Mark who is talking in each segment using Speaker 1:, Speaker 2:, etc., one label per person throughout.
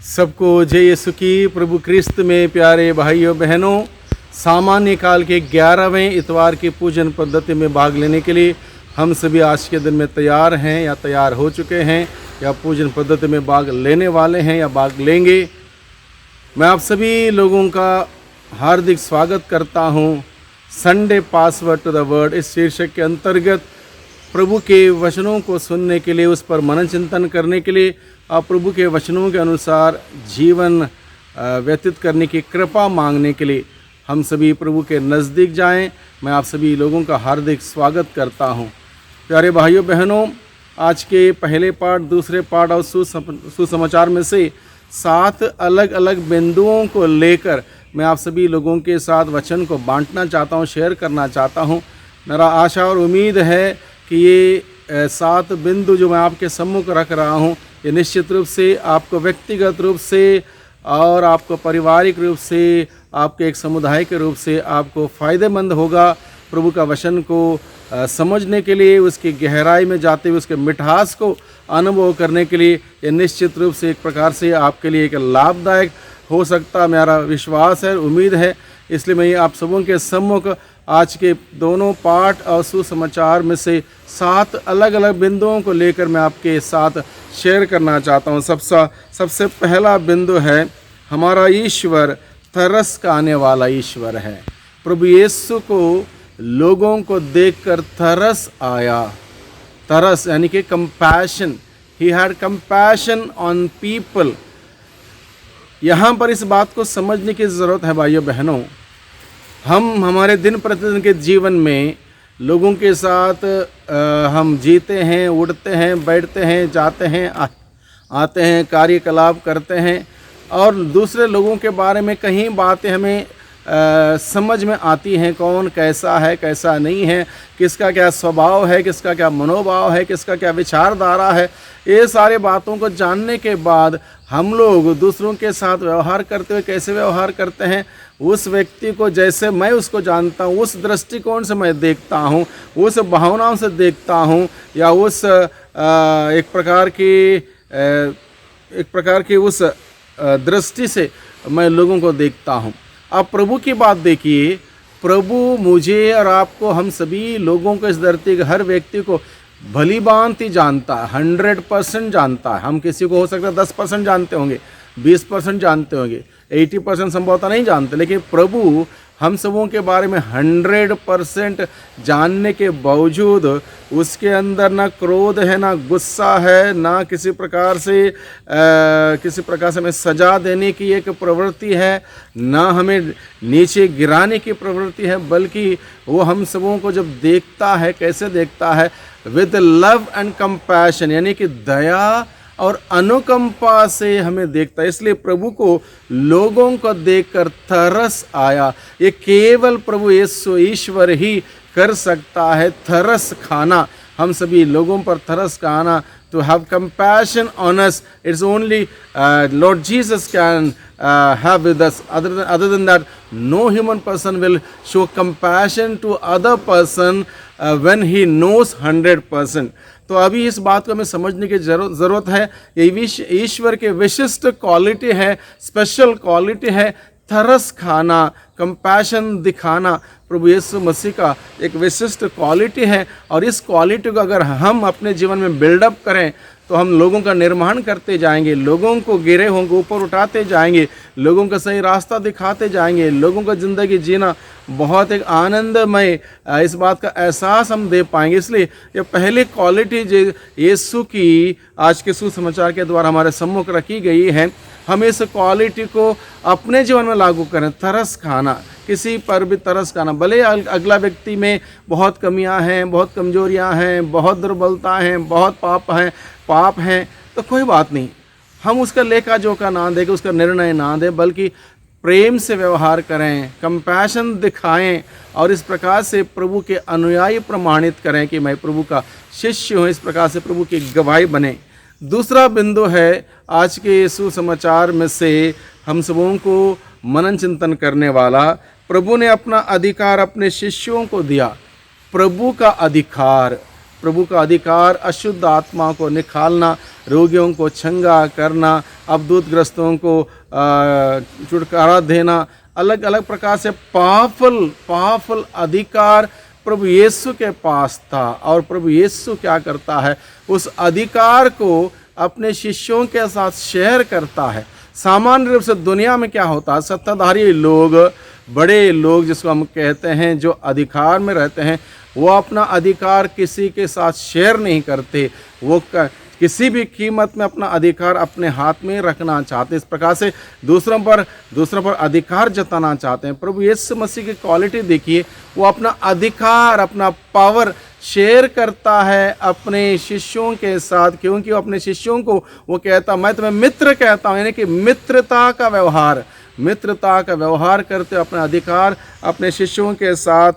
Speaker 1: सबको जय यीशु की। प्रभु क्रिस्त में प्यारे भाइयों बहनों, सामान्य काल के 11वें इतवार की पूजन पद्धति में भाग लेने के लिए हम सभी आज के दिन में तैयार हैं या तैयार हो चुके हैं या पूजन पद्धति में भाग लेने वाले हैं या भाग लेंगे। मैं आप सभी लोगों का हार्दिक स्वागत करता हूं Sunday password to the word इस शीर्षक के अंतर्गत प्रभु के वचनों को सुनने के लिए, उस पर मनन चिंतन करने के लिए और प्रभु के वचनों के अनुसार जीवन व्यतीत करने की कृपा मांगने के लिए हम सभी प्रभु के नज़दीक जाएं। मैं आप सभी लोगों का हार्दिक स्वागत करता हूं। प्यारे भाइयों बहनों, आज के पहले पाठ, दूसरे पाठ और सुसमाचार में से 7 अलग अलग बिंदुओं को लेकर मैं आप सभी लोगों के साथ वचन को बांटना चाहता हूं, शेयर करना चाहता हूं। मेरा आशा और उम्मीद है कि ये 7 बिंदु जो मैं आपके सम्मुख रख रहा हूं, ये निश्चित रूप से आपको व्यक्तिगत रूप से और आपको पारिवारिक रूप से, आपके एक समुदाय के रूप से आपको फ़ायदेमंद होगा। प्रभु का वचन को समझने के लिए, उसकी गहराई में जाते हुए उसके मिठास को अनुभव करने के लिए ये निश्चित रूप से एक प्रकार से आपके लिए एक लाभदायक हो सकता, मेरा विश्वास है, उम्मीद है। इसलिए मैं आप सबों के सम्मुख आज के दोनों पाठ और सुसमाचार में से 7 अलग अलग बिंदुओं को लेकर मैं आपके साथ शेयर करना चाहता हूँ। सबसे पहला बिंदु है, हमारा ईश्वर तरस खाने वाला ईश्वर है। प्रभु यीशु को लोगों को देखकर तरस आया। तरस यानी कि compassion, he had compassion on people. यहाँ पर इस बात को समझने की ज़रूरत है भाइयों बहनों। हम हमारे दिन प्रतिदिन के जीवन में लोगों के साथ हम जीते हैं, उठते हैं, बैठते हैं, जाते हैं, आते हैं, कार्यकलाप करते हैं और दूसरे लोगों के बारे में कहीं बातें हमें समझ में आती हैं। कौन कैसा है, कैसा नहीं है, किसका क्या स्वभाव है, किसका क्या मनोभाव है, किसका क्या विचारधारा है। ये सारे बातों को जानने के बाद हम लोग दूसरों के साथ व्यवहार करते हुए कैसे व्यवहार करते हैं, उस व्यक्ति को जैसे मैं उसको जानता हूँ, उस दृष्टिकोण से मैं देखता हूँ, उस भावनाओं से देखता हूँ, या उस एक प्रकार की उस दृष्टि से मैं लोगों को देखता हूँ। आप प्रभु की बात देखिए। प्रभु मुझे और आपको, हम सभी लोगों को, इस धरती के हर व्यक्ति को भली भांति जानता है, 100% जानता है। हम किसी को हो सकता है 10% जानते होंगे, 20% जानते होंगे, 80% संभवतः नहीं जानते, लेकिन प्रभु हम सबों के बारे में 100% जानने के बावजूद उसके अंदर ना क्रोध है, ना गुस्सा है, ना किसी प्रकार से हमें सजा देने की एक प्रवृत्ति है, ना हमें नीचे गिराने की प्रवृत्ति है, बल्कि वो हम सबों को जब देखता है, कैसे देखता है, विद लव एंड कंपैशन, यानी कि दया और अनुकंपा से हमें देखता है। इसलिए प्रभु को लोगों को देखकर तरस आया। ये केवल प्रभु यीशु ईश्वर ही कर सकता है, तरस खाना, हम सभी लोगों पर तरस खाना, to have compassion on us. It's only Lord Jesus can have with us. Other than that, no human person will show compassion to other person when he knows 100%. तो अभी इस बात को हमें समझने की ज़रूरत है। ये ईश्वर के विशिष्ट क्वालिटी है, स्पेशल क्वालिटी है, तरस खाना, कंपैशन दिखाना प्रभु यीशु मसीह का एक विशिष्ट क्वालिटी है। और इस क्वालिटी को अगर हम अपने जीवन में बिल्डअप करें तो हम लोगों का निर्माण करते जाएंगे, लोगों को गिरे होंगे ऊपर उठाते जाएंगे, लोगों का सही रास्ता दिखाते जाएंगे, लोगों का ज़िंदगी जीना बहुत एक आनंदमय, इस बात का एहसास हम दे पाएंगे। इसलिए ये पहली क्वालिटी जो यीशु की आज के सुसमाचार के द्वारा हमारे सम्मुख रखी गई है, हम इस क्वालिटी को अपने जीवन में लागू करें। तरस खाना, किसी पर भी तरस खाना, भले अगला व्यक्ति में बहुत कमियां हैं, बहुत कमजोरियां हैं, बहुत दुर्बलता हैं, बहुत पाप हैं, तो कोई बात नहीं, हम उसका लेखा जोखा ना दें, उसका निर्णय ना दें, बल्कि प्रेम से व्यवहार करें, कंपैशन दिखाएं और इस प्रकार से प्रभु के अनुयायी प्रमाणित करें कि मैं प्रभु का शिष्य हूँ। इस प्रकार से प्रभु की गवाही बने। दूसरा बिंदु है आज के सुसमाचार में से हम सबों को मनन चिंतन करने वाला, प्रभु ने अपना अधिकार अपने शिष्यों को दिया। प्रभु का अधिकार, प्रभु का अधिकार अशुद्ध आत्मा को निकालना, रोगियों को चंगा करना, अवधूतग्रस्तों को छुटकारा देना, अलग अलग प्रकार से पावरफुल अधिकार प्रभु यीशु के पास था। और प्रभु यीशु क्या करता है, उस अधिकार को अपने शिष्यों के साथ शेयर करता है। सामान्य रूप से दुनिया में क्या होता है, सत्ताधारी लोग, बड़े लोग जिसको हम कहते हैं, जो अधिकार में रहते हैं, वो अपना अधिकार किसी के साथ शेयर नहीं करते। वो किसी भी कीमत में अपना अधिकार अपने हाथ में रखना चाहते हैं। इस प्रकार से दूसरों पर अधिकार जताना चाहते हैं। प्रभु यीशु मसीह की क्वालिटी देखिए, वो अपना अधिकार, अपना पावर शेयर करता है अपने शिष्यों के साथ, क्योंकि वो अपने शिष्यों को वो कहता, मैं तुम्हें मित्र कहता हूँ, यानी कि मित्रता का व्यवहार करते अपना अधिकार अपने शिष्यों के साथ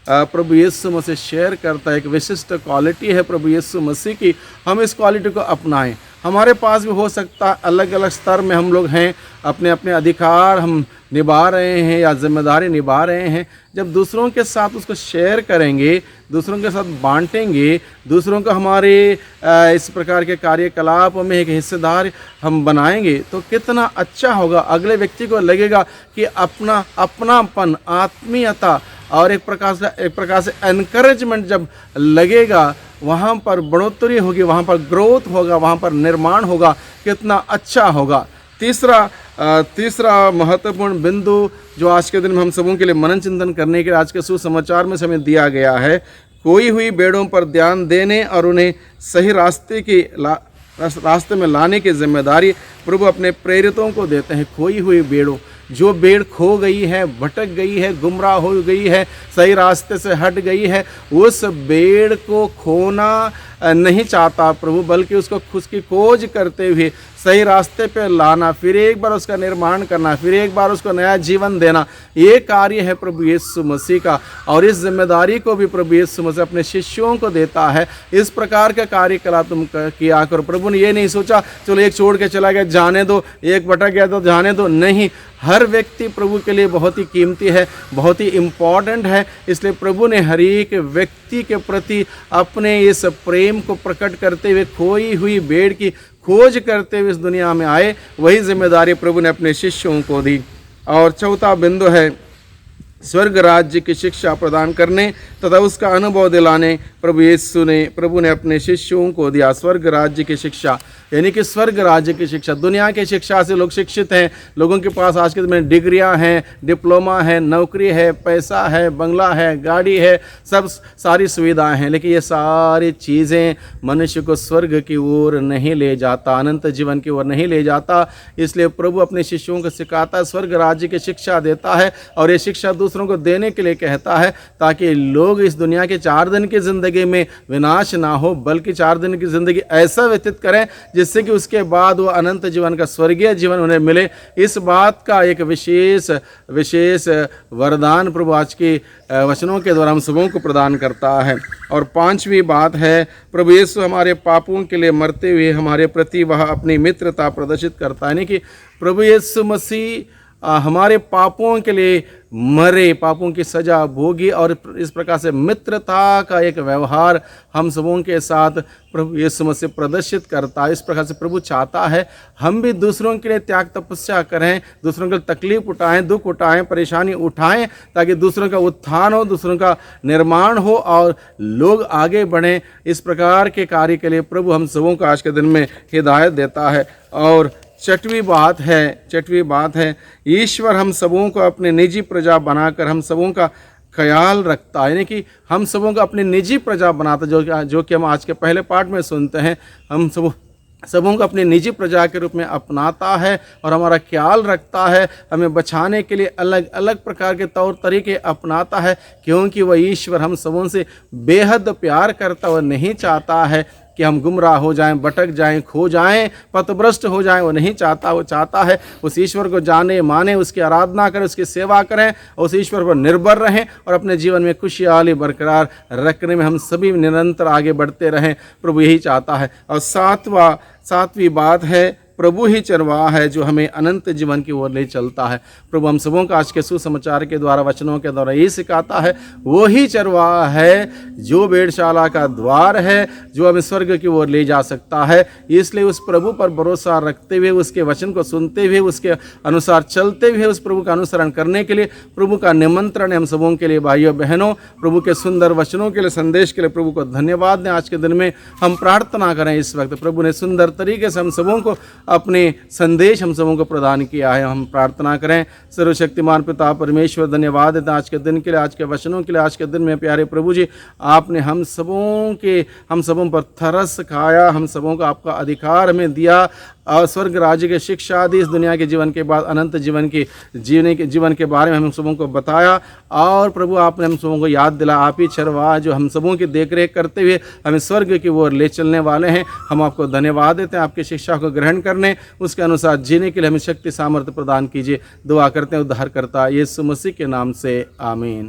Speaker 1: प्रभु यीशु मसीह शेयर करता है। एक विशिष्ट क्वालिटी है प्रभु यीशु मसीह की, हम इस क्वालिटी को अपनाएं। हमारे पास भी हो सकता है अलग अलग स्तर में हम लोग हैं, अपने अपने अधिकार हम निभा रहे हैं या जिम्मेदारी निभा रहे हैं। जब दूसरों के साथ उसको शेयर करेंगे, दूसरों के साथ बांटेंगे, दूसरों को हमारे इस प्रकार के कार्यकलाप में एक हिस्सेदार हम बनाएंगे, तो कितना अच्छा होगा। अगले व्यक्ति को लगेगा कि अपनापन, आत्मीयता और एक प्रकार से एनकरेजमेंट जब लगेगा, वहाँ पर बढ़ोतरी होगी, वहाँ पर ग्रोथ होगा, वहाँ पर निर्माण होगा, कितना अच्छा होगा। तीसरा महत्वपूर्ण बिंदु जो आज के दिन में हम सबों के लिए मनन चिंतन करने के आज के सुसमाचार में हमें दिया गया है, खोई हुई भेड़ों पर ध्यान देने और उन्हें सही रास्ते में लाने की जिम्मेदारी प्रभु अपने प्रेरितों को देते हैं। खोई हुई भेड़ों, जो भेड़ खो गई है, भटक गई है, गुमराह हो गई है, सही रास्ते से हट गई है, उस भेड़ को खोना नहीं चाहता प्रभु, बल्कि उसकी खोज करते हुए सही रास्ते पे लाना, फिर एक बार उसका निर्माण करना, फिर एक बार उसको नया जीवन देना, ये कार्य है प्रभु यीशु मसीह का। और इस जिम्मेदारी को भी प्रभु यीशु मसीह अपने शिष्यों को देता है। इस प्रकार का कार्यकलाप तुम किया करो। प्रभु ने ये नहीं सोचा चलो एक छोड़ के चला गया जाने दो, एक भटक गया तो जाने दो, नहीं, हर व्यक्ति प्रभु के लिए बहुत ही कीमती है, बहुत ही इम्पॉर्टेंट है। इसलिए प्रभु ने हर एक व्यक्ति के प्रति अपने इस प्रेम को प्रकट करते हुए खोई हुई भेड़ की खोज करते हुए इस दुनिया में आए, वही जिम्मेदारी प्रभु ने अपने शिष्यों को दी। और चौथा बिंदु है स्वर्ग राज्य की शिक्षा प्रदान करने तथा उसका अनुभव दिलाने प्रभु ने अपने शिष्यों को दिया। स्वर्ग राज्य की शिक्षा, यानी कि स्वर्ग राज्य की शिक्षा। दुनिया की शिक्षा से लोग शिक्षित हैं, लोगों के पास आज के दिन में डिग्रियां हैं, डिप्लोमा है, नौकरी है, पैसा है, बंगला है, गाड़ी है, सब सारी सुविधाएं हैं, लेकिन ये सारी चीज़ें मनुष्य को स्वर्ग की ओर नहीं ले जाता, अनंत जीवन की ओर नहीं ले जाता। इसलिए प्रभु अपने शिष्यों को सिखाता है, स्वर्ग राज्य की शिक्षा देता है, और ये शिक्षा दूसरों को देने के लिए कहता है, ताकि लोग इस दुनिया के 4 दिन की ज़िंदगी में विनाश ना हो, बल्कि 4 दिन की ज़िंदगी ऐसा व्यतीत करें जिससे कि उसके बाद वो अनंत जीवन का स्वर्गीय जीवन उन्हें मिले। इस बात का एक विशेष वरदान प्रभु आज के वचनों के द्वारा हम सबों को प्रदान करता है। और 5वीं बात है, प्रभु यीशु हमारे पापों के लिए मरते हुए हमारे प्रति वह अपनी मित्रता प्रदर्शित करता है, यानी कि प्रभु यीशु मसीह हमारे पापों के लिए मरे, पापों की सज़ा भोगी, और इस प्रकार से मित्रता का एक व्यवहार हम सबों के साथ प्रभु यीशु मसीह प्रदर्शित करता है। इस प्रकार से प्रभु चाहता है हम भी दूसरों के लिए त्याग तपस्या करें, दूसरों के लिए तकलीफ उठाएं, दुख उठाएं, परेशानी उठाएं, ताकि दूसरों का उत्थान हो, दूसरों का निर्माण हो और लोग आगे बढ़ें। इस प्रकार के कार्य के लिए प्रभु हम सबों को आज के दिन में हिदायत देता है। और छठवीं बात है ईश्वर हम सबों को अपने निजी प्रजा बनाकर हम सबों का ख्याल रखता है, यानी कि हम सबों को अपनी निजी प्रजा बनाता है, जो कि हम आज के पहले पाठ में सुनते हैं। हम सबों को अपनी निजी प्रजा के रूप में अपनाता है और हमारा ख्याल रखता है, हमें बचाने के लिए अलग अलग प्रकार के तौर तरीके अपनाता है, क्योंकि वह ईश्वर हम सबों से बेहद प्यार करता, वह नहीं चाहता है कि हम गुमराह हो जाएं, भटक जाएं, खो जाएं, पथभ्रष्ट हो जाएं, वो नहीं चाहता। वो चाहता है उस ईश्वर को जाने माने, उसकी आराधना करें, उसकी सेवा करें, उस ईश्वर पर निर्भर रहें और अपने जीवन में खुशहाली बरकरार रखने में हम सभी निरंतर आगे बढ़ते रहें। प्रभु यही चाहता है। और सातवीं बात है प्रभु ही चरवाहा है जो हमें अनंत जीवन की ओर ले चलता है। प्रभु हम सबों को आज के सुसमाचार के द्वारा, वचनों के द्वारा ये सिखाता है, वो ही चरवाहा है जो भेड़शाला का द्वार है, जो हमें स्वर्ग की ओर ले जा सकता है। इसलिए उस प्रभु पर भरोसा रखते हुए, उसके वचन को सुनते हुए, उसके अनुसार चलते हुए, उस प्रभु का अनुसरण करने के लिए प्रभु का निमंत्रण है हम सबों के लिए। भाइयों बहनों, प्रभु के सुंदर वचनों के लिए, संदेश के लिए प्रभु को धन्यवाद दें। आज के दिन में हम प्रार्थना करें, इस वक्त प्रभु ने सुंदर तरीके से हम सबों को अपने संदेश हम सबों को प्रदान किया है। हम प्रार्थना करें। सर्वशक्तिमान पिता परमेश्वर, धन्यवाद दें आज के दिन के लिए, आज के वचनों के लिए। आज के दिन में प्यारे प्रभु जी, आपने हम सबों पर तरस खाया, हम सबों को आपका अधिकार हमें दिया और स्वर्ग राज्य के शिक्षा दी। इस दुनिया के जीवन के बाद अनंत जीवन के बारे में हम सबों को बताया। और प्रभु आपने हम सबों को याद दिला, आप ही चरवाहा जो हम सबों की देखरेख करते हुए हमें स्वर्ग की ओर ले चलने वाले हैं। हम आपको धन्यवाद देते हैं। आपकी शिक्षा को ग्रहण करने, उसके अनुसार जीने के लिए हमें शक्ति सामर्थ्य प्रदान कीजिए। दुआ करते हैं उद्धारकर्ता यीशु मसीह के नाम से, आमीन।